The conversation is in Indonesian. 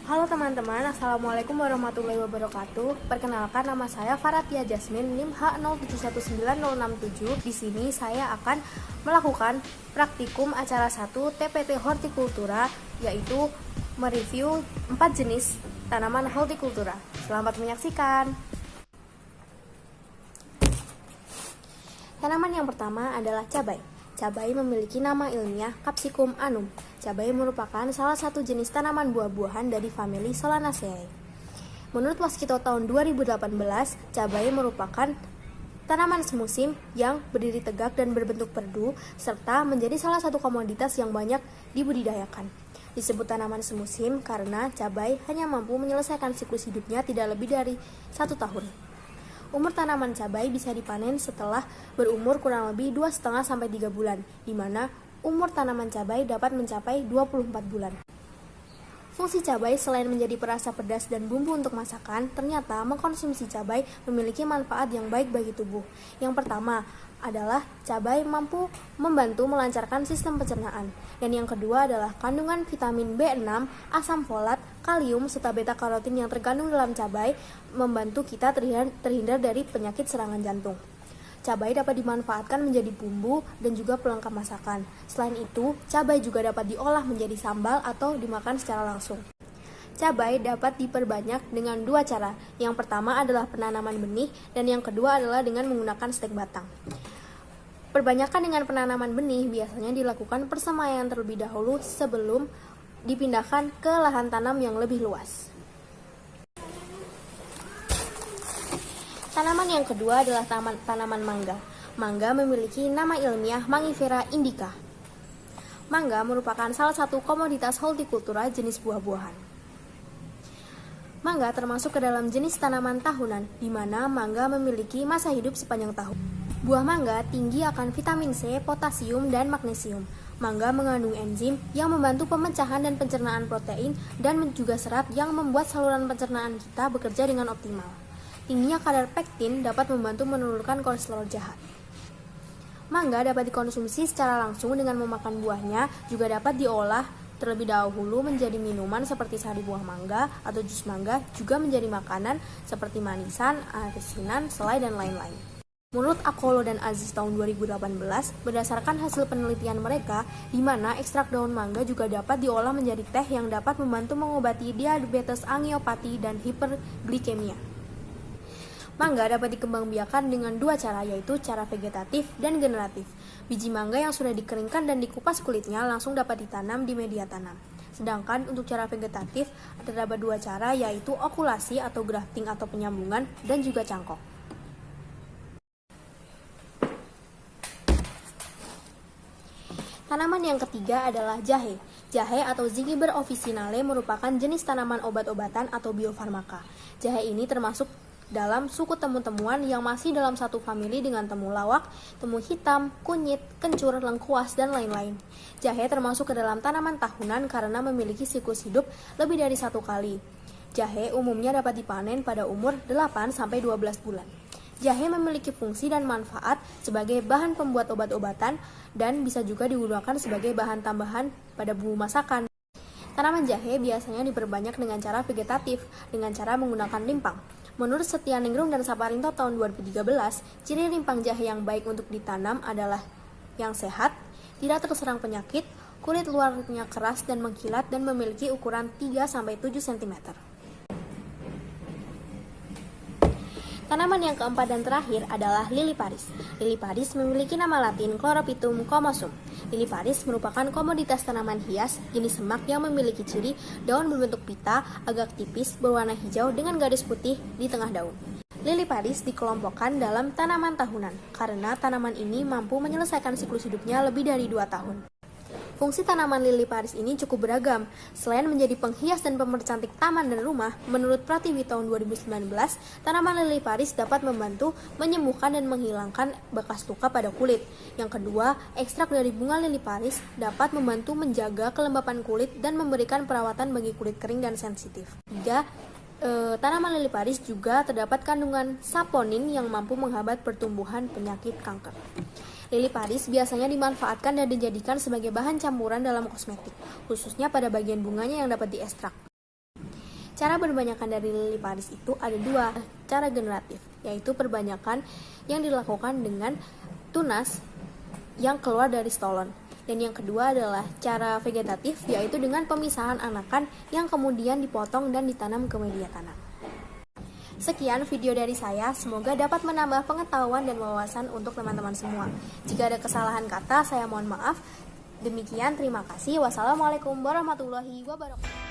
Halo teman-teman, Assalamualaikum warahmatullahi wabarakatuh. Perkenalkan, nama saya Faratia Jasmine, NIM H07196067. Di sini saya akan melakukan praktikum acara 1 TPT Hortikultura, yaitu mereview 4 jenis tanaman hortikultura. Selamat menyaksikan. Tanaman yang pertama adalah cabai. Cabai memiliki nama ilmiah Capsicum annum. Cabai merupakan salah satu jenis tanaman buah-buahan dari famili Solanaceae. Menurut Waskito tahun 2018, cabai merupakan tanaman semusim yang berdiri tegak dan berbentuk perdu, serta menjadi salah satu komoditas yang banyak dibudidayakan. Disebut tanaman semusim karena cabai hanya mampu menyelesaikan siklus hidupnya tidak lebih dari 1 tahun. Umur tanaman cabai bisa dipanen setelah berumur kurang lebih 2,5-3 bulan, di mana umur tanaman cabai dapat mencapai 24 bulan. Fungsi cabai selain menjadi perasa pedas dan bumbu untuk masakan, ternyata mengkonsumsi cabai memiliki manfaat yang baik bagi tubuh. Yang pertama adalah cabai mampu membantu melancarkan sistem pencernaan. Dan yang kedua adalah kandungan vitamin B6, asam folat, kalium, serta beta-karotin yang terkandung dalam cabai membantu kita terhindar dari penyakit serangan jantung. Cabai dapat dimanfaatkan menjadi bumbu dan juga pelengkap masakan. Selain itu, cabai juga dapat diolah menjadi sambal atau dimakan secara langsung. Cabai dapat diperbanyak dengan 2 cara. Yang pertama adalah penanaman benih dan yang kedua adalah dengan menggunakan stek batang. Perbanyakan dengan penanaman benih biasanya dilakukan persemaian terlebih dahulu sebelum dipindahkan ke lahan tanam yang lebih luas. Tanaman yang kedua adalah tanaman mangga. Mangga memiliki nama ilmiah Mangifera indica. Mangga merupakan salah satu komoditas hortikultura jenis buah-buahan. Mangga termasuk ke dalam jenis tanaman tahunan, di mana mangga memiliki masa hidup sepanjang tahun. Buah mangga tinggi akan vitamin C, potasium, dan magnesium. Mangga mengandung enzim yang membantu pemecahan dan pencernaan protein dan juga serat yang membuat saluran pencernaan kita bekerja dengan optimal. Tingginya kadar pektin dapat membantu menurunkan kolesterol jahat. Mangga dapat dikonsumsi secara langsung dengan memakan buahnya, juga dapat diolah terlebih dahulu menjadi minuman seperti sari buah mangga atau jus mangga, juga menjadi makanan seperti manisan, asinan, selai, dan lain-lain. Menurut Akolo dan Aziz tahun 2018, berdasarkan hasil penelitian mereka, di mana ekstrak daun mangga juga dapat diolah menjadi teh yang dapat membantu mengobati diabetes, angiopati, dan hiperglikemia. Mangga dapat dikembangbiakan dengan 2 cara, yaitu cara vegetatif dan generatif. Biji mangga yang sudah dikeringkan dan dikupas kulitnya langsung dapat ditanam di media tanam. Sedangkan untuk cara vegetatif, terdapat 2 cara, yaitu okulasi atau grafting atau penyambungan, dan juga cangkok. Tanaman yang ketiga adalah jahe. Jahe atau Zingiber officinale merupakan jenis tanaman obat-obatan atau biofarmaka. Jahe ini termasuk dalam suku temu-temuan yang masih dalam satu famili dengan temu lawak, temu hitam, kunyit, kencur, lengkuas, dan lain-lain. Jahe termasuk ke dalam tanaman tahunan karena memiliki siklus hidup lebih dari 1 kali. Jahe umumnya dapat dipanen pada umur 8-12 bulan. Jahe memiliki fungsi dan manfaat sebagai bahan pembuat obat-obatan dan bisa juga digunakan sebagai bahan tambahan pada bumbu masakan. Tanaman jahe biasanya diperbanyak dengan cara vegetatif, dengan cara menggunakan limpang. Menurut Setianingrum dan Saparinto tahun 2013, ciri limpang jahe yang baik untuk ditanam adalah yang sehat, tidak terserang penyakit, kulit luarnya keras dan mengkilat, dan memiliki ukuran 3-7 cm. Tanaman yang keempat dan terakhir adalah lili paris. Lili paris memiliki nama latin Chlorophytum comosum. Lili paris merupakan komoditas tanaman hias jenis semak yang memiliki ciri daun berbentuk pita, agak tipis, berwarna hijau dengan garis putih di tengah daun. Lili paris dikelompokkan dalam tanaman tahunan karena tanaman ini mampu menyelesaikan siklus hidupnya lebih dari 2 tahun. Fungsi tanaman lili paris ini cukup beragam. Selain menjadi penghias dan pemercantik taman dan rumah, menurut Pratiwi tahun 2019, tanaman lili paris dapat membantu menyembuhkan dan menghilangkan bekas luka pada kulit. Yang kedua, ekstrak dari bunga lili paris dapat membantu menjaga kelembapan kulit dan memberikan perawatan bagi kulit kering dan sensitif. Tiga, tanaman lili paris juga terdapat kandungan saponin yang mampu menghambat pertumbuhan penyakit kanker. Lili paris biasanya dimanfaatkan dan dijadikan sebagai bahan campuran dalam kosmetik, khususnya pada bagian bunganya yang dapat diekstrak. Cara berbanyakan dari lili Paris itu ada dua cara generatif, yaitu perbanyakan yang dilakukan dengan tunas yang keluar dari stolon. Dan yang kedua adalah cara vegetatif, yaitu dengan pemisahan anakan yang kemudian dipotong dan ditanam ke media tanam. Sekian video dari saya, semoga dapat menambah pengetahuan dan wawasan untuk teman-teman semua. Jika ada kesalahan kata, saya mohon maaf. Demikian, terima kasih. Wassalamualaikum warahmatullahi wabarakatuh.